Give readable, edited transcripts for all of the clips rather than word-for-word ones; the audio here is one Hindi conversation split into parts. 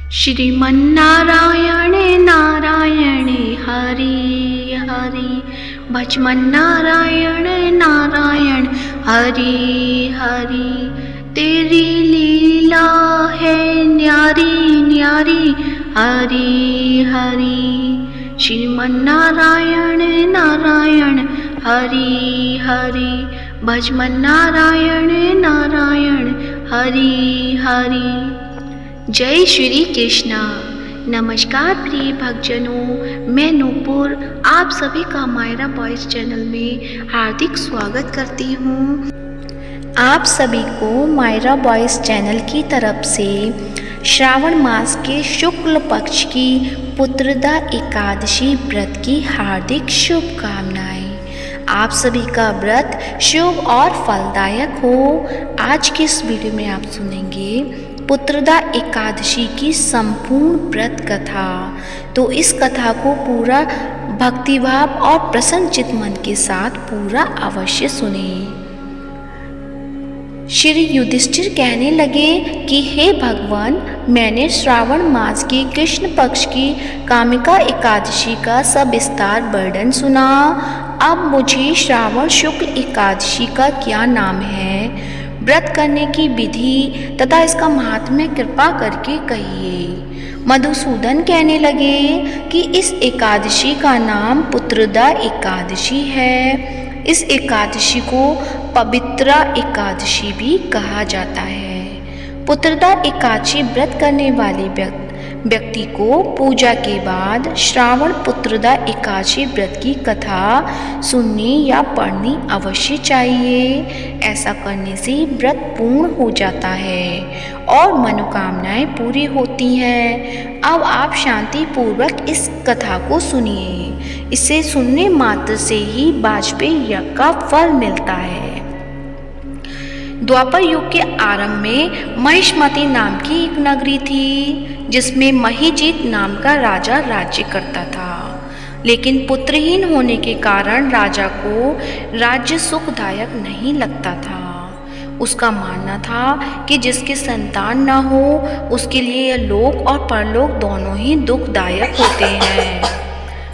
श्रीमन्नारायण नारायण हरि हरि, भजमन्नारायण नारायण हरि हरि। तेरी लीला है न्यारी न्यारी हरि हरि। श्रीमन्नारायण नारायण हरि हरि, भजमन्नारायण नारायण हरि हरि। जय श्री कृष्णा। नमस्कार प्रिय भक्तजनों, मैं नूपुर आप सभी का मायरा बॉयज चैनल में हार्दिक स्वागत करती हूँ। आप सभी को मायरा बॉयज चैनल की तरफ से श्रावण मास के शुक्ल पक्ष की पुत्रदा एकादशी व्रत की हार्दिक शुभकामनाएं। आप सभी का व्रत शुभ और फलदायक हो। आज की इस वीडियो में आप सुनेंगे पुत्रदा एकादशी की संपूर्ण व्रत कथा। तो इस कथा को पूरा भक्तिभाव और प्रसन्नचित मन के साथ पूरा अवश्य सुने। श्री युधिष्ठिर कहने लगे कि हे भगवान, मैंने श्रावण मास की कृष्ण पक्ष की कामिका एकादशी का सविस्तार वर्णन सुना। अब मुझे श्रावण शुक्ल एकादशी का क्या नाम है, व्रत करने की विधि तथा इसका महात्म्य कृपा करके कहिए। मधुसूदन कहने लगे कि इस एकादशी का नाम पुत्रदा एकादशी है। इस एकादशी को पवित्रा एकादशी भी कहा जाता है। पुत्रदा एकादशी व्रत करने वाले व्यक्ति को पूजा के बाद श्रावण पुत्रदा एकादशी व्रत की कथा सुननी या पढ़नी अवश्य चाहिए। ऐसा करने से व्रत पूर्ण हो जाता है और मनोकामनाएं पूरी होती हैं। अब आप शांति पूर्वक इस कथा को सुनिए। इसे सुनने मात्र से ही वाजपेयी यज्ञ का फल मिलता है। द्वापर युग के आरंभ में महिष्मती नाम की एक नगरी थी, जिसमें महिजीत नाम का राजा राज्य करता था। लेकिन पुत्रहीन होने के कारण राजा को राज्य सुखदायक नहीं लगता था। उसका मानना था कि जिसके संतान न हो उसके लिए यह लोक और परलोक दोनों ही दुखदायक होते हैं।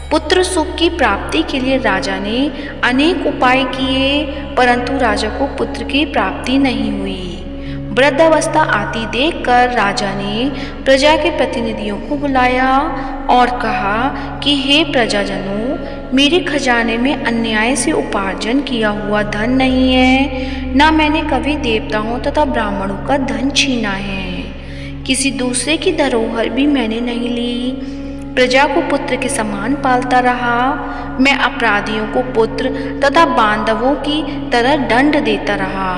पुत्र सुख की प्राप्ति के लिए राजा ने अनेक उपाय किए, परंतु राजा को पुत्र की प्राप्ति नहीं हुई। वृद्धावस्था आती देखकर राजा ने प्रजा के प्रतिनिधियों को बुलाया और कहा कि हे प्रजाजनों, मेरे खजाने में अन्याय से उपार्जन किया हुआ धन नहीं है, न मैंने कभी देवताओं तथा ब्राह्मणों का धन छीना है। किसी दूसरे की धरोहर भी मैंने नहीं ली। प्रजा को पुत्र के समान पालता रहा। मैं अपराधियों को पुत्र तथा बांधवों की तरह दंड देता रहा।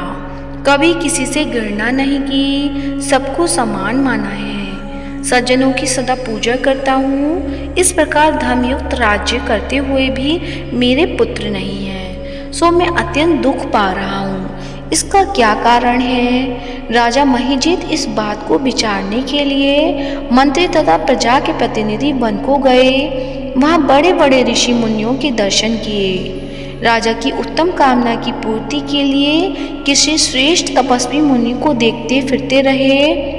कभी किसी से घृणा नहीं की, सबको समान माना है। सज्जनों की सदा पूजा करता हूँ। इस प्रकार धर्मयुक्त राज्य करते हुए भी मेरे पुत्र नहीं है, सो मैं अत्यंत दुख पा रहा हूँ। इसका क्या कारण है? राजा महिजीत इस बात को विचारने के लिए मंत्री तथा प्रजा के प्रतिनिधि वन को गए। वहाँ बड़े बड़े ऋषि मुनियों के दर्शन किए। राजा की उत्तम कामना की पूर्ति के लिए किसी श्रेष्ठ तपस्वी मुनि को देखते फिरते रहे।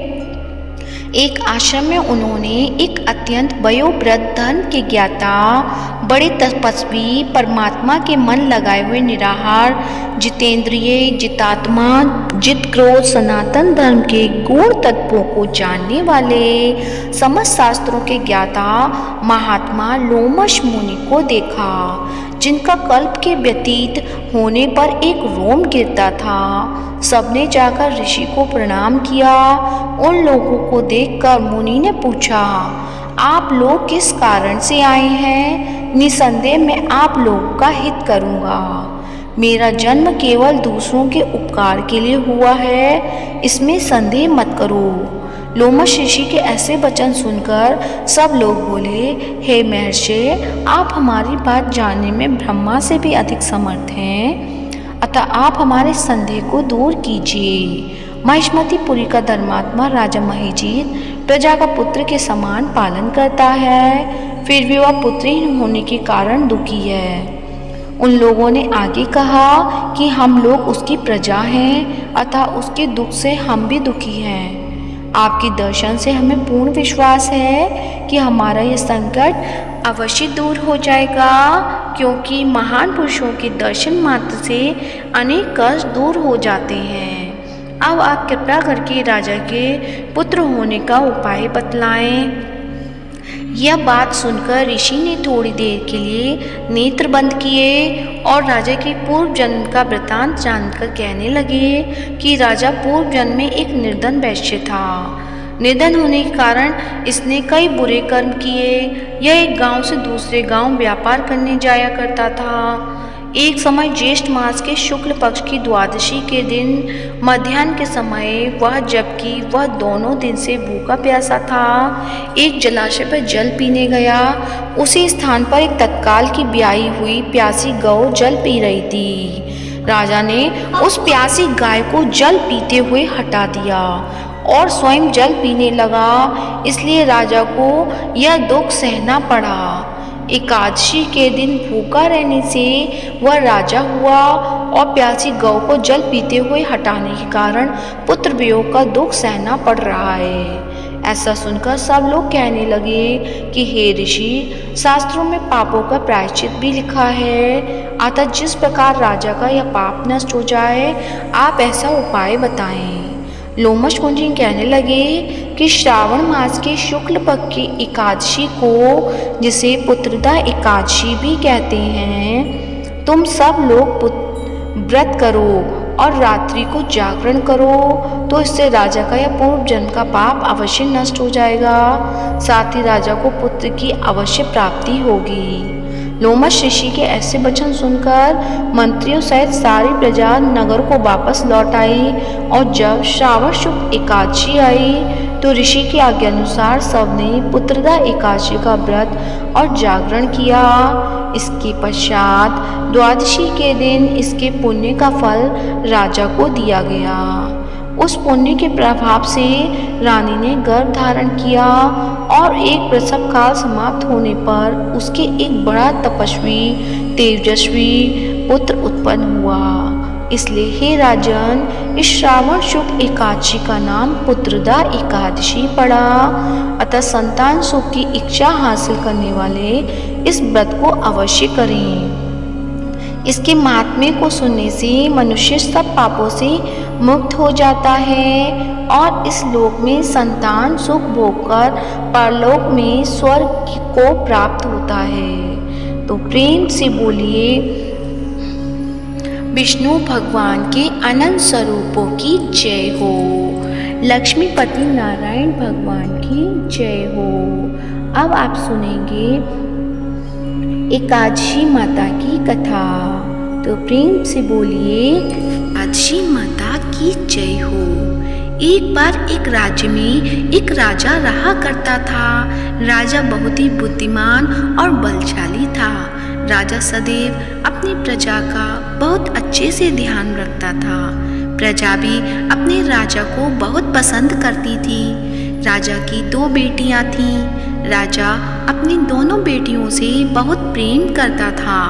एक आश्रम में उन्होंने एक अत्यंत वयोवृद्ध धर्म के ज्ञाता, बड़े तपस्वी, परमात्मा के मन लगाए हुए निराहार, जितेंद्रिय, जितात्मा, जित क्रोध, सनातन धर्म के गूढ़ तत्वों को जानने वाले, समस्त शास्त्रों के ज्ञाता महात्मा लोमश मुनि को देखा, जिनका कल्प के व्यतीत होने पर एक रोम गिरता था। सबने जाकर ऋषि को प्रणाम किया। उन लोगों को देखकर मुनि ने पूछा, आप लोग किस कारण से आए हैं? निसंदेह मैं आप लोगों का हित करूँगा। मेरा जन्म केवल दूसरों के उपकार के लिए हुआ है, इसमें संदेह मत करो। लोमश ऋषि के ऐसे वचन सुनकर सब लोग बोले, हे महर्षि, आप हमारी बात जानने में ब्रह्मा से भी अधिक समर्थ हैं, अतः आप हमारे संदेह को दूर कीजिए। महिष्मतीपुरी का धर्मात्मा राजा महिजीत प्रजा का पुत्र के समान पालन करता है, फिर भी वह पुत्रहीन होने के कारण दुखी है। उन लोगों ने आगे कहा कि हम लोग उसकी प्रजा हैं, अतः उसके दुख से हम भी दुखी हैं। आपके दर्शन से हमें पूर्ण विश्वास है कि हमारा ये संकट अवश्य दूर हो जाएगा, क्योंकि महान पुरुषों के दर्शन मात्र से अनेक कष्ट दूर हो जाते हैं। अब आप कृपया करके राजा के पुत्र होने का उपाय बतलाएं। यह बात सुनकर ऋषि ने थोड़ी देर के लिए नेत्र बंद किए और राजा के पूर्व जन्म का वृतांत जानकर कहने लगे कि राजा पूर्व जन्म में एक निर्धन वैश्य था। निर्धन होने के कारण इसने कई बुरे कर्म किए। यह एक गांव से दूसरे गांव व्यापार करने जाया करता था। एक समय ज्येष्ठ मास के शुक्ल पक्ष की द्वादशी के दिन मध्याह्न के समय जबकि वह दोनों दिन से भूखा प्यासा था, एक जलाशय पर जल पीने गया। उसी स्थान पर एक तत्काल की ब्याही हुई प्यासी गौ जल पी रही थी। राजा ने उस प्यासी गाय को जल पीते हुए हटा दिया और स्वयं जल पीने लगा। इसलिए राजा को यह दुख सहना पड़ा। एकादशी के दिन भूखा रहने से वह राजा हुआ और प्यासी गौ को जल पीते हुए हटाने के कारण पुत्र वियोग का दुख सहना पड़ रहा है। ऐसा सुनकर सब लोग कहने लगे कि हे ऋषि, शास्त्रों में पापों का प्रायश्चित भी लिखा है, अतः जिस प्रकार राजा का यह पाप नष्ट हो जाए, आप ऐसा उपाय बताएं। लोमश मुनि कहने लगे कि श्रावण मास के शुक्ल पक्ष की एकादशी को, जिसे पुत्रदा एकादशी भी कहते हैं, तुम सब लोग व्रत करो और रात्रि को जागरण करो, तो इससे राजा का यह पूर्व जन्म का पाप अवश्य नष्ट हो जाएगा, साथ ही राजा को पुत्र की अवश्य प्राप्ति होगी। लोमश ऋषि के ऐसे वचन सुनकर मंत्रियों सहित सारी प्रजा नगर को वापस लौट आई और जब श्रावण शुक्ल एकादशी आई तो ऋषि की आज्ञा अनुसार सबने पुत्रदा एकादशी का व्रत और जागरण किया। इसके पश्चात द्वादशी के दिन इसके पुण्य का फल राजा को दिया गया। उस पुण्य के प्रभाव से रानी ने गर्भ धारण किया और एक प्रसव काल समाप्त होने पर उसके एक बड़ा तपस्वी तेजस्वी पुत्र उत्पन्न हुआ। इसलिए हे राजन, इस श्रावण शुक्ल एकादशी का नाम पुत्रदा एकादशी पड़ा। अतः संतान सुख की इच्छा हासिल करने वाले इस व्रत को अवश्य करें। इसके महात्म्य को सुनने से मनुष्य सब पापों से मुक्त हो जाता है और इस लोक में संतान सुख भोगकर परलोक में स्वर्ग को प्राप्त होता है। तो प्रेम से बोलिए विष्णु भगवान के अनंत स्वरूपों की जय हो, लक्ष्मीपति नारायण भगवान की जय हो। अब आप सुनेंगे एकादशी माता की कथा। तो प्रेम से बोलिए एकादशी माता की जय हो। एक बार एक राज्य में एक राजा रहा करता था। राजा बहुत ही बुद्धिमान और बलशाली था। राजा सदैव अपनी प्रजा का बहुत अच्छे से ध्यान रखता था। प्रजा भी अपने राजा को बहुत पसंद करती थी। राजा की 2 बेटियां थीं। राजा अपनी दोनों बेटियों से बहुत प्रेम करता था।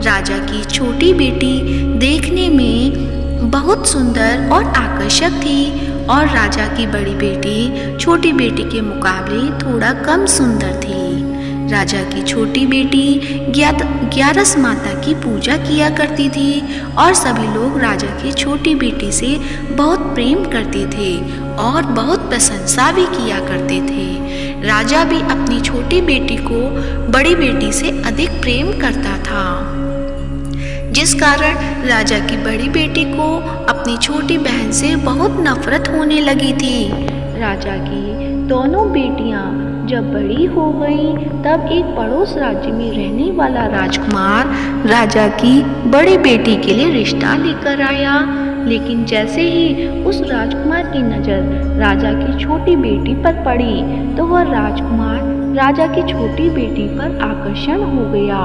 राजा की छोटी बेटी देखने में बहुत सुंदर और आकर्षक थी और राजा की बड़ी बेटी छोटी बेटी के मुकाबले थोड़ा कम सुंदर थी। राजा की छोटी बेटी ग्यारस माता की पूजा किया करती थी और सभी लोग राजा की छोटी बेटी से बहुत प्रेम करते थे और बहुत प्रशंसा भी किया करते थे। राजा भी अपनी छोटी बेटी को बड़ी बेटी से अधिक प्रेम करता था, जिस कारण राजा की बड़ी बेटी को अपनी छोटी बहन से बहुत नफरत होने लगी थी। राजा की दोनों बेटियां जब बड़ी हो गईं, तब एक पड़ोस राज्य में रहने वाला राजकुमार राजा की बड़ी बेटी के लिए रिश्ता लेकर आया। लेकिन जैसे ही उस राजकुमार की नज़र राजा की छोटी बेटी पर पड़ी, तो वह राजकुमार राजा की छोटी बेटी पर आकर्षण हो गया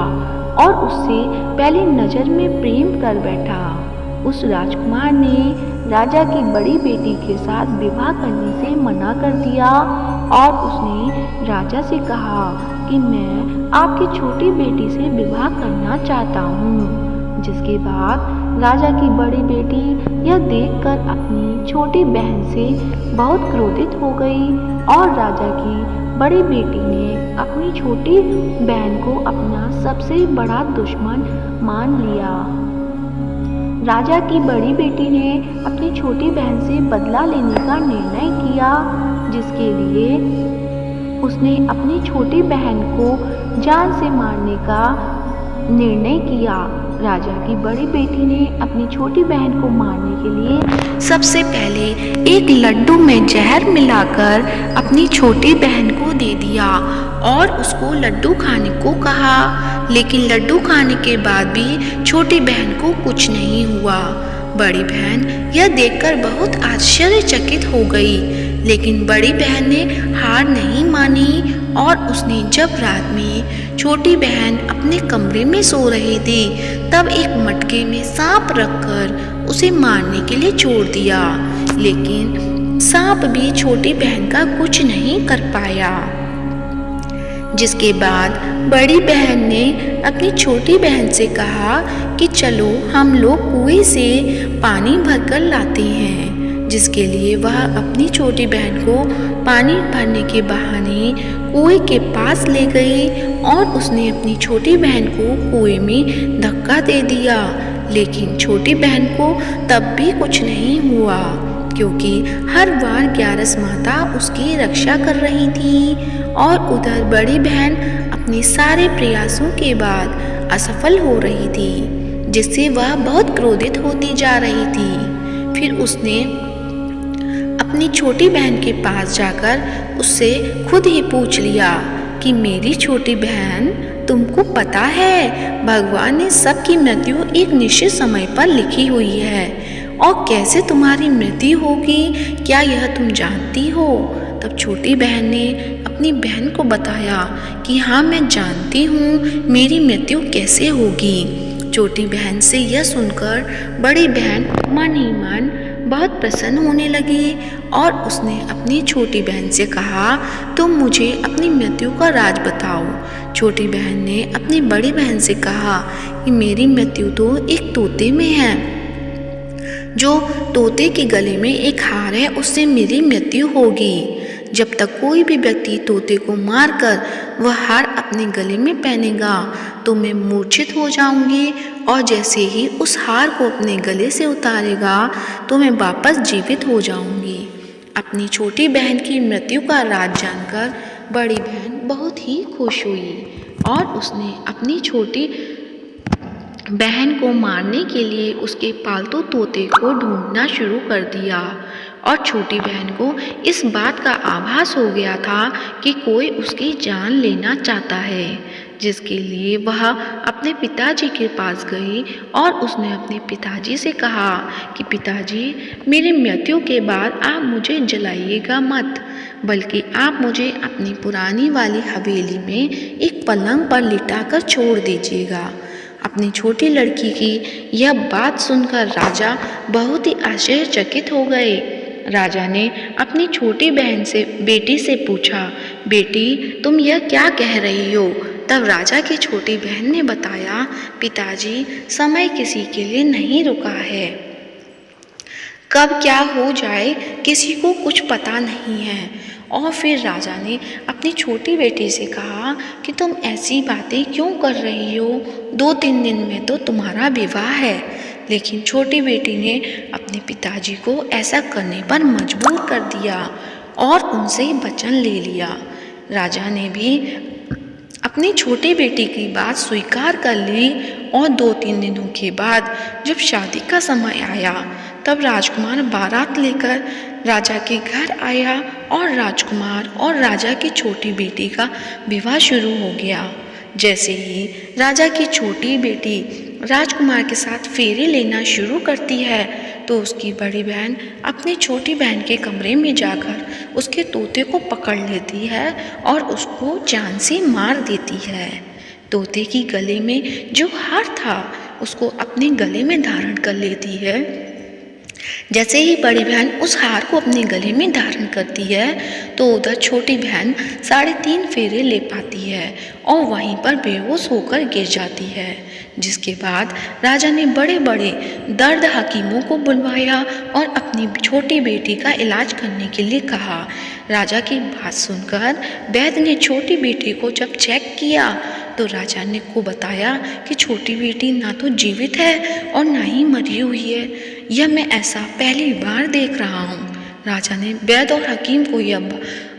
और उससे पहली नज़र में प्रेम कर बैठा। उस राजकुमार ने राजा की बड़ी बेटी के साथ विवाह करने से मना कर दिया और उसने राजा से कहा कि मैं आपकी छोटी बेटी से विवाह करना चाहता हूँ। जिसके बाद राजा की बड़ी बेटी यह देखकर अपनी छोटी बहन से बहुत क्रोधित हो गई और राजा की बड़ी बेटी ने अपनी छोटी बहन को अपना सबसे बड़ा दुश्मन मान लिया। राजा की बड़ी बेटी ने अपनी छोटी बहन से बदला लेने का निर्णय किया, जिसके लिए उसने अपनी छोटी बहन को जान से मारने का निर्णय किया। राजा की बड़ी बेटी ने अपनी छोटी बहन को मारने के लिए सबसे पहले एक लड्डू में जहर मिलाकर अपनी छोटी बहन को दे दिया और उसको लड्डू खाने को कहा, लेकिन लड्डू खाने के बाद भी छोटी बहन को कुछ नहीं हुआ। बड़ी बहन यह देखकर बहुत आश्चर्यचकित हो गई, लेकिन बड़ी बहन ने हार नहीं मानी और उसने जब रात में छोटी बहन अपने कमरे में सो रही थी तब एक मटके में सांप रखकर उसे मारने के लिए छोड़ दिया, लेकिन सांप भी छोटी बहन का कुछ नहीं कर पाया। जिसके बाद बड़ी बहन ने अपनी छोटी बहन से कहा कि चलो हम लोग कुएं से पानी भरकर लाते हैं, जिसके लिए वह अपनी छोटी बहन को पानी भरने के बहाने कुएं के पास ले गई और उसने अपनी छोटी बहन को कुएं में धक्का दे दिया, लेकिन छोटी बहन को तब भी कुछ नहीं हुआ, क्योंकि हर बार ग्यारस माता उसकी रक्षा कर रही थी और उधर बड़ी बहन अपने सारे प्रयासों के बाद असफल हो रही थी, जिससे वह बहुत क्रोधित होती जा रही थी। फिर उसने अपनी छोटी बहन के पास जाकर उससे खुद ही पूछ लिया कि मेरी छोटी बहन, तुमको पता है भगवान ने सबकी मृत्यु एक निश्चित समय पर लिखी हुई है और कैसे तुम्हारी मृत्यु होगी, क्या यह तुम जानती हो? तब छोटी बहन ने अपनी बहन को बताया कि हाँ, मैं जानती हूँ मेरी मृत्यु कैसे होगी। छोटी बहन से यह सुनकर बड़ी बहन मन ही मन बहुत प्रसन्न होने लगी और उसने अपनी छोटी बहन से कहा, तुम मुझे अपनी मृत्यु का राज बताओ। छोटी बहन ने अपनी बड़ी बहन से कहा कि मेरी मृत्यु तो एक तोते में है, जो तोते के गले में एक हार है, उससे मेरी मृत्यु होगी। जब तक कोई भी व्यक्ति तोते को मारकर वह हार अपने गले में पहनेगा तो मैं मूर्छित हो जाऊंगी और जैसे ही उस हार को अपने गले से उतारेगा तो मैं वापस जीवित हो जाऊंगी। अपनी छोटी बहन की मृत्यु का राज जानकर बड़ी बहन बहुत ही खुश हुई और उसने अपनी छोटी बहन को मारने के लिए उसके पालतू तोते को ढूंढना शुरू कर दिया और छोटी बहन को इस बात का आभास हो गया था कि कोई उसकी जान लेना चाहता है, जिसके लिए वह अपने पिताजी के पास गई और उसने अपने पिताजी से कहा कि पिताजी, मेरी मृत्यु के बाद आप मुझे जलाइएगा मत, बल्कि आप मुझे अपनी पुरानी वाली हवेली में एक पलंग पर लिटाकर छोड़ दीजिएगा। अपनी छोटी लड़की की यह बात सुनकर राजा बहुत ही आश्चर्यचकित हो गए। राजा ने अपनी छोटी बेटी से पूछा, बेटी, तुम यह क्या कह रही हो? तब राजा की छोटी बहन ने बताया, पिताजी, समय किसी के लिए नहीं रुका है, कब क्या हो जाए किसी को कुछ पता नहीं है। और फिर राजा ने अपनी छोटी बेटी से कहा कि तुम ऐसी बातें क्यों कर रही हो, 2-3 दिन में तो तुम्हारा विवाह है। लेकिन छोटी बेटी ने अपने पिताजी को ऐसा करने पर मजबूर कर दिया और उनसे वचन ले लिया। राजा ने भी अपनी छोटी बेटी की बात स्वीकार कर ली और 2-3 दिनों के बाद जब शादी का समय आया तब राजकुमार बारात लेकर राजा के घर आया और राजकुमार और राजा की छोटी बेटी का विवाह शुरू हो गया। जैसे ही राजा की छोटी बेटी राजकुमार के साथ फेरे लेना शुरू करती है तो उसकी बड़ी बहन अपनी छोटी बहन के कमरे में जाकर उसके तोते को पकड़ लेती है और उसको जान से मार देती है। तोते की गले में जो हार था उसको अपने गले में धारण कर लेती है। जैसे ही बड़ी बहन उस हार को अपने गले में धारण करती है तो उधर छोटी बहन 3.5 फेरे ले पाती है और वहीं पर बेहोश होकर गिर जाती है। जिसके बाद राजा ने बड़े बड़े दर्द हकीमों को बुलवाया और अपनी छोटी बेटी का इलाज करने के लिए कहा। राजा की बात सुनकर वैद्य ने छोटी बेटी को जब चेक किया तो राजा ने को बताया कि छोटी बेटी ना तो जीवित है और ना ही मरी हुई है। यह मैं ऐसा पहली बार देख रहा हूँ। राजा ने वैद्य और हकीम को यह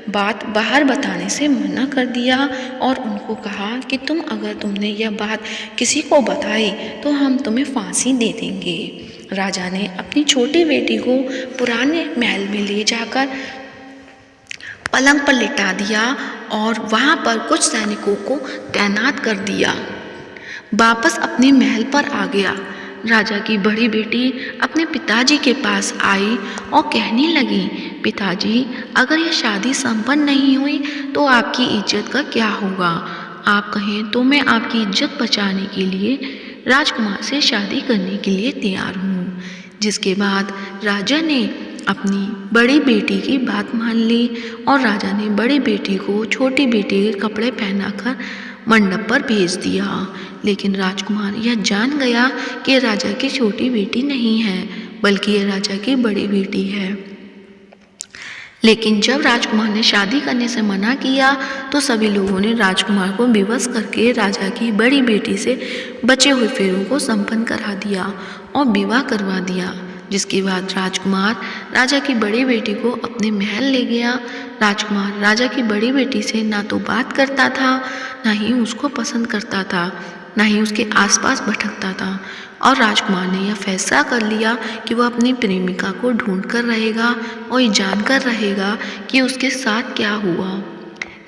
बात बाहर बताने से मना कर दिया और उनको कहा कि अगर तुमने यह बात किसी को बताई तो हम तुम्हें फांसी दे देंगे। राजा ने अपनी छोटी बेटी को पुराने महल में ले जाकर पलंग पर लिटा दिया और वहाँ पर कुछ सैनिकों को तैनात कर दिया। वापस अपने महल पर आ गया। राजा की बड़ी बेटी अपने पिताजी के पास आई और कहने लगी, पिताजी, अगर यह शादी संपन्न नहीं हुई तो आपकी इज्जत का क्या होगा? आप कहें तो मैं आपकी इज्जत बचाने के लिए राजकुमार से शादी करने के लिए तैयार हूँ। जिसके बाद राजा ने अपनी बड़ी बेटी की बात मान ली और राजा ने बड़ी बेटी को छोटी बेटी के कपड़े पहनाकर मंडप पर भेज दिया। लेकिन राजकुमार यह जान गया कि राजा की छोटी बेटी नहीं है बल्कि यह राजा की बड़ी बेटी है। लेकिन जब राजकुमार ने शादी करने से मना किया तो सभी लोगों ने राजकुमार को विवश करके राजा की बड़ी बेटी से बचे हुए फेरों को संपन्न करा दिया और विवाह करवा दिया। जिसके बाद राजकुमार राजा की बड़ी बेटी को अपने महल ले गया। राजकुमार राजा की बड़ी बेटी से ना तो बात करता था, ना ही उसको पसंद करता था, ना ही उसके आसपास भटकता था और राजकुमार ने यह फैसला कर लिया कि वह अपनी प्रेमिका को ढूंढ कर रहेगा और ये जानकर रहेगा कि उसके साथ क्या हुआ।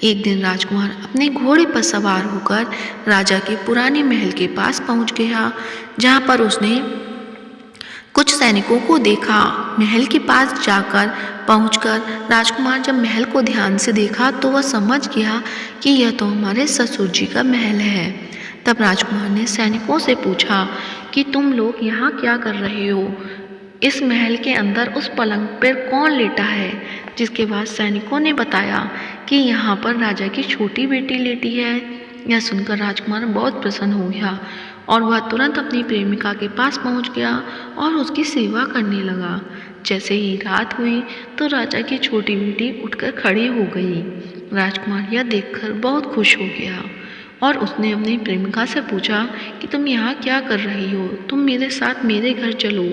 एक दिन राजकुमार अपने घोड़े पर सवार होकर राजा के पुराने महल के पास पहुंच गया, जहां पर उसने कुछ सैनिकों को देखा। महल के पास जाकर पहुंचकर राजकुमार जब महल को ध्यान से देखा तो वह समझ गया कि यह तो हमारे ससुर जी का महल है। तब राजकुमार ने सैनिकों से पूछा कि तुम लोग यहाँ क्या कर रहे हो? इस महल के अंदर उस पलंग पर कौन लेटा है? जिसके बाद सैनिकों ने बताया कि यहाँ पर राजा की छोटी बेटी लेटी है। यह सुनकर राजकुमार बहुत प्रसन्न हो गया और वह तुरंत अपनी प्रेमिका के पास पहुंच गया और उसकी सेवा करने लगा। जैसे ही रात हुई तो राजा की छोटी बेटी उठकर खड़ी हो गई। राजकुमार यह देखकर बहुत खुश हो गया और उसने अपनी प्रेमिका से पूछा कि तुम यहाँ क्या कर रही हो? तुम मेरे साथ मेरे घर चलो।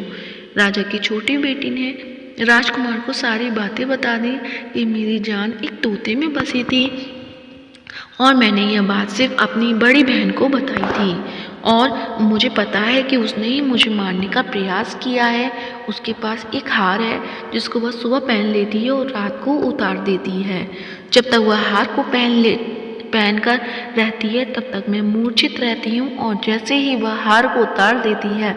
राजा की छोटी बेटी ने राजकुमार को सारी बातें बता दी कि मेरी जान एक तोते में बसी थी और मैंने यह बात सिर्फ अपनी बड़ी बहन को बताई थी और मुझे पता है कि उसने ही मुझे मारने का प्रयास किया है। उसके पास एक हार है जिसको वह सुबह पहन लेती है और रात को उतार देती है। जब तक वह हार को पहनकर रहती है तब तक मैं मूर्छित रहती हूँ और जैसे ही वह हार को उतार देती है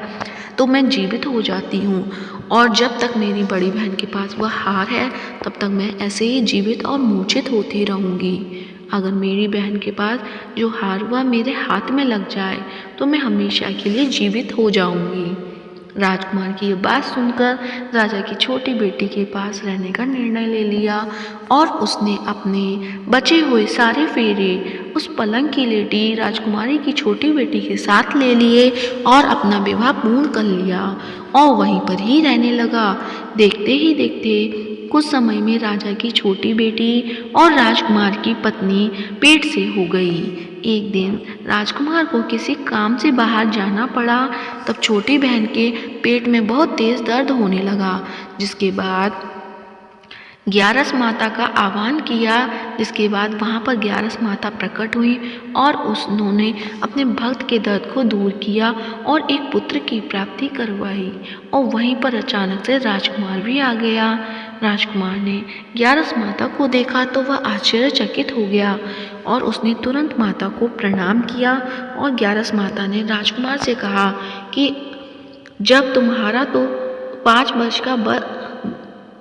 तो मैं जीवित हो जाती हूँ और जब तक मेरी बड़ी बहन के पास वह हार है तब तक मैं ऐसे ही जीवित और मूर्छित होती रहूँगी। अगर मेरी बहन के पास जो हार वह मेरे हाथ में लग जाए तो मैं हमेशा के लिए जीवित हो जाऊँगी। राजकुमार की यह बात सुनकर राजा की छोटी बेटी के पास रहने का निर्णय ले लिया और उसने अपने बचे हुए सारे फेरे उस पलंग की लेटी राजकुमारी की छोटी बेटी के साथ ले लिए और अपना विवाह पूर्ण कर लिया और वहीं पर ही रहने लगा। देखते ही देखते कुछ समय में राजा की छोटी बेटी और राजकुमार की पत्नी पेट से हो गई। एक दिन राजकुमार को किसी काम से बाहर जाना पड़ा। तब छोटी बहन के पेट में बहुत तेज दर्द होने लगा। जिसके बाद ग्यारस माता का आह्वान किया। जिसके बाद वहाँ पर ग्यारस माता प्रकट हुई और उन्होंने अपने भक्त के दर्द को दूर किया और एक पुत्र की प्राप्ति करवाई। और वहीं पर अचानक से राजकुमार भी आ गया। राजकुमार ने ग्यारस माता को देखा तो वह आश्चर्यचकित हो गया और उसने तुरंत माता को प्रणाम किया और ग्यारस माता ने राजकुमार से कहा कि जब तुम्हारा तो 5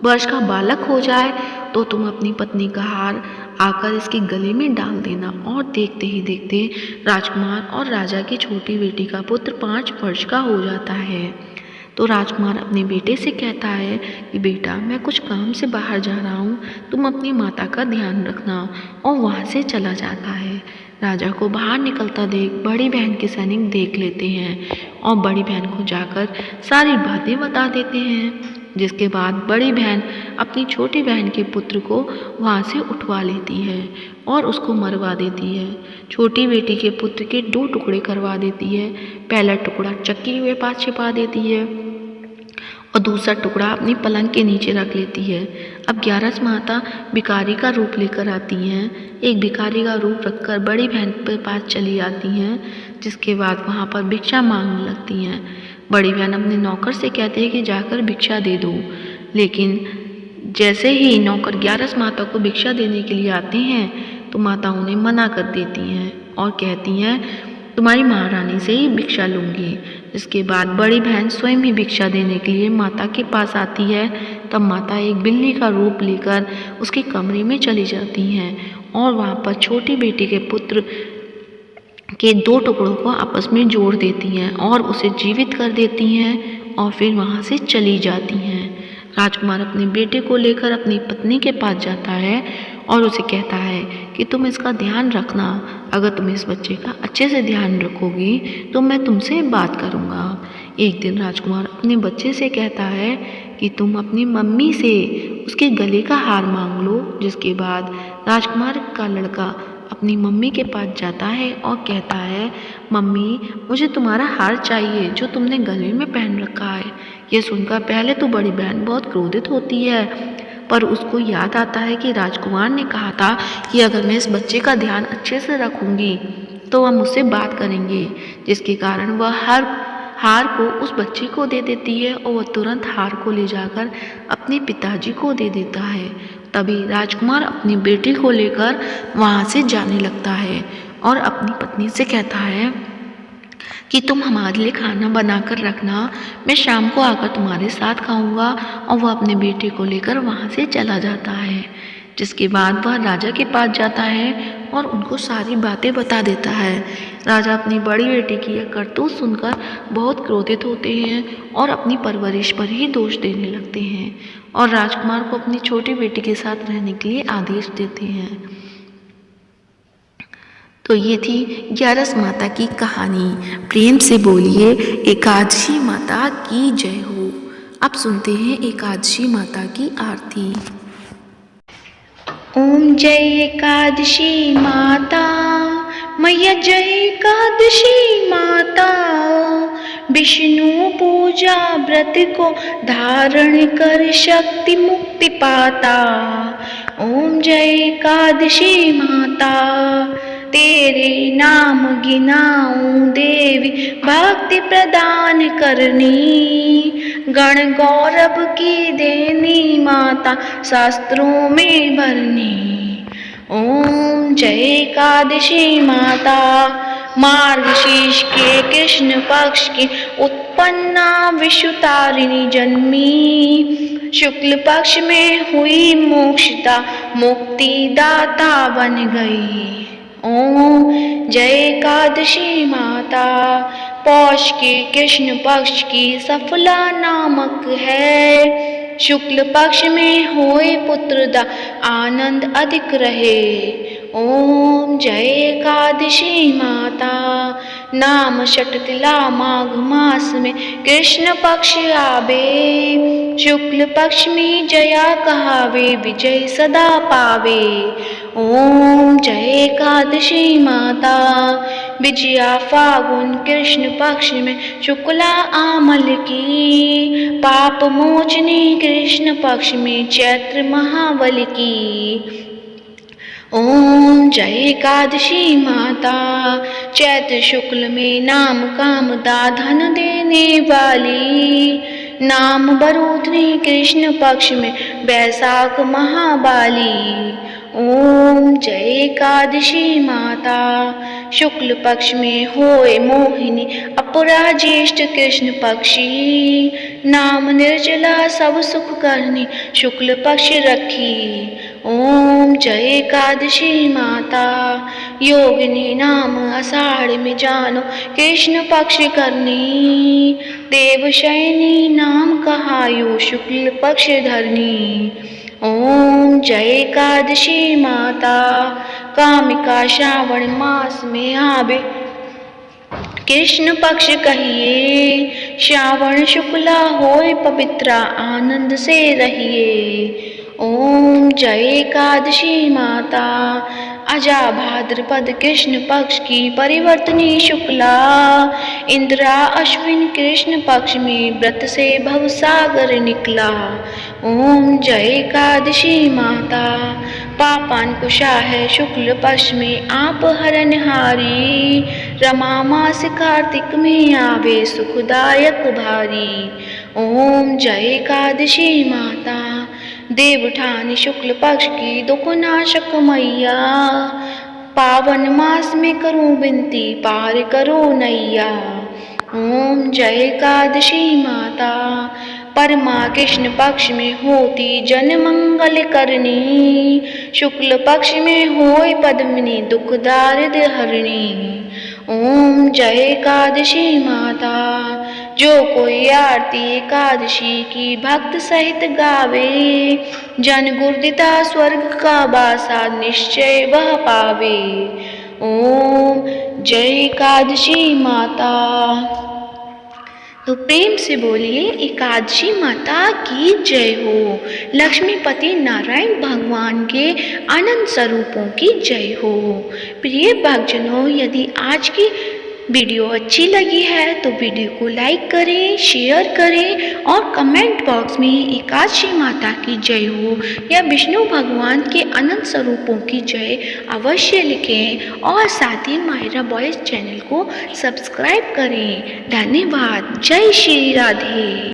वर्ष का बालक हो जाए तो तुम अपनी पत्नी का हार आकर इसके गले में डाल देना। और देखते ही देखते राजकुमार और राजा की छोटी बेटी का पुत्र 5 वर्ष का हो जाता है। तो राजकुमार अपने बेटे से कहता है कि बेटा, मैं कुछ काम से बाहर जा रहा हूँ, तुम अपनी माता का ध्यान रखना, और वहाँ से चला जाता है। राजा को बाहर निकलता देख बड़ी बहन के सैनिक देख लेते हैं और बड़ी बहन को जाकर सारी बातें बता देते हैं। जिसके बाद बड़ी बहन अपनी छोटी बहन के पुत्र को वहाँ से उठवा लेती है और उसको मरवा देती है। छोटी बेटी के पुत्र के 2 टुकड़े करवा देती है। पहला टुकड़ा चक्की के पास छिपा देती है और दूसरा टुकड़ा अपनी पलंग के नीचे रख लेती है। अब 11 माता भिखारी का रूप लेकर आती हैं। एक भिखारी का रूप रखकर बड़ी बहन के पास चली आती हैं, जिसके बाद वहाँ पर भिक्षा मांगने लगती हैं। बड़ी बहन अपने नौकर से कहती है कि जाकर भिक्षा दे दो, लेकिन जैसे ही नौकर 11 माता को भिक्षा देने के लिए आते हैं तो माता उन्हें मना कर देती हैं और कहती हैं तुम्हारी महारानी से ही भिक्षा लूँगी। इसके बाद बड़ी बहन स्वयं ही भिक्षा देने के लिए माता के पास आती है। तब माता एक बिल्ली का रूप लेकर उसके कमरे में चली जाती हैं और वहाँ पर छोटी बेटी के पुत्र के 2 टुकड़ों को आपस में जोड़ देती हैं और उसे जीवित कर देती हैं और फिर वहाँ से चली जाती हैं। राजकुमार अपने बेटे को लेकर अपनी पत्नी के पास जाता है और उसे कहता है कि तुम इसका ध्यान रखना, अगर तुम इस बच्चे का अच्छे से ध्यान रखोगी तो मैं तुमसे बात करूँगा। एक दिन राजकुमार अपने बच्चे से कहता है कि तुम अपनी मम्मी से उसके गले का हार मांग लो। जिसके बाद राजकुमार का लड़का अपनी मम्मी के पास जाता है और कहता है मम्मी, मुझे तुम्हारा हार चाहिए जो तुमने गले में पहन रखा है। ये सुनकर पहले तो बड़ी बहन बहुत क्रोधित होती है, पर उसको याद आता है कि राजकुमार ने कहा था कि अगर मैं इस बच्चे का ध्यान अच्छे से रखूँगी तो वह मुझसे बात करेंगे, जिसके कारण वह हार को उस बच्चे को दे देती है और वह तुरंत हार को ले जाकर अपने पिताजी को दे देता है। तभी राजकुमार अपनी बेटी को लेकर वहाँ से जाने लगता है और अपनी पत्नी से कहता है कि तुम हमारे लिए खाना बना कर रखना, मैं शाम को आकर तुम्हारे साथ खाऊंगा। और वह अपने बेटे को लेकर वहाँ से चला जाता है। जिसके बाद वह राजा के पास जाता है और उनको सारी बातें बता देता है। राजा अपनी बड़ी बेटी की यह करतूत सुनकर बहुत क्रोधित होते हैं और अपनी परवरिश पर ही दोष देने लगते हैं और राजकुमार को अपनी छोटी बेटी के साथ रहने के लिए आदेश देते हैं। तो ये थी 11 माता की कहानी। प्रेम से बोलिए एकादशी माता की जय हो। अब सुनते हैं एकादशी माता की आरती। ओम जय एकादशी माता, मैया जय एकादशी माता। विष्णु पूजा व्रत को धारण कर शक्ति मुक्ति पाता। ओम जय एकादशी माता, तेरे नाम गिनाऊं देवी भक्ति प्रदान करनी। गण गौरव की देनी माता शास्त्रों में भरनी। ओम जय एकादशी माता, मार्गशीर्ष के कृष्ण पक्ष की उत्पन्ना विश्वतारिणी जन्मी। शुक्ल पक्ष में हुई मोक्षदा मुक्ति दाता बन गई। ओम जय एकादशी माता, पौष के कृष्ण पक्ष की सफला नामक है। शुक्ल पक्ष में होए पुत्रदा आनंद अधिक रहे। ओम जय एकादशी माता, नाम षटतिला माघ मास में कृष्ण पक्ष आवे। शुक्ल पक्ष में जया कहावे, विजय सदा पावे। ओम जय एकादशी माता, विजया फागुन कृष्ण पक्ष में शुक्ला आमल की। पाप मोचनी कृष्ण पक्ष में चैत्र महाबल की। ओम जय एकादशी माता, चैत्र शुक्ल में नाम कामदा धन देने वाली। नाम बरूधनी कृष्ण पक्ष में बैसाख महाबाली। ओम जय एकादशी माता, शुक्ल पक्ष में होए मोहिनी अपराज्येष्ठ कृष्ण पक्षी। नाम निर्जला सब सुख करनी शुक्ल पक्ष रखी। ओम जय एकादशी माता। योगिनी नाम आषाढ़ में जानो, कृष्ण पक्ष करनी। देवशयनी नाम कहायो, शुक्ल पक्ष धरनी। ओम जय एकादशी माता। कामिका श्रावण मास में आवे, कृष्ण पक्ष कहिए। श्रावण शुक्ला होय पवित्रा, आनंद से रहिए। ओम जय एकादशी माता। अजा भाद्रपद कृष्ण पक्ष की परिवर्तनी शुक्ला, इंद्रा अश्विन कृष्ण पक्ष में व्रत से भवसागर निकला। ओम जय एकादशी माता। पापांकुशा है शुक्ल पक्ष में आप हरनहारी। रमा मास कार्तिक में आवे, सुखदायक भारी। ओम जय एकादशी माता। देवठानी शुक्ल पक्ष की दुखनाशक मैया, पावन मास में करूं विनती, पार करो नैया। ओम जय एकादशी माता। परमा कृष्ण पक्ष में होती जन मंगल करनी। शुक्ल पक्ष में होय पद्मिनी, दुख दारिद्र हरणी। ओम जय एकादशी माता। जो कोई आरती एकादशी की भक्त सहित गावे, जन गुरुदिता स्वर्ग का वासा निश्चय वह पावे। ओम जय एकादशी माता। तो प्रेम से बोलिए एकादशी माता की जय हो। लक्ष्मीपति नारायण भगवान के अनंत स्वरूपों की जय हो। प्रिय भक्तजनों, यदि आज की वीडियो अच्छी लगी है तो वीडियो को लाइक करें, शेयर करें और कमेंट बॉक्स में एकादशी माता की जय हो या विष्णु भगवान के अनंत स्वरूपों की जय अवश्य लिखें और साथ ही मायरा बॉयज चैनल को सब्सक्राइब करें। धन्यवाद। जय श्री राधे।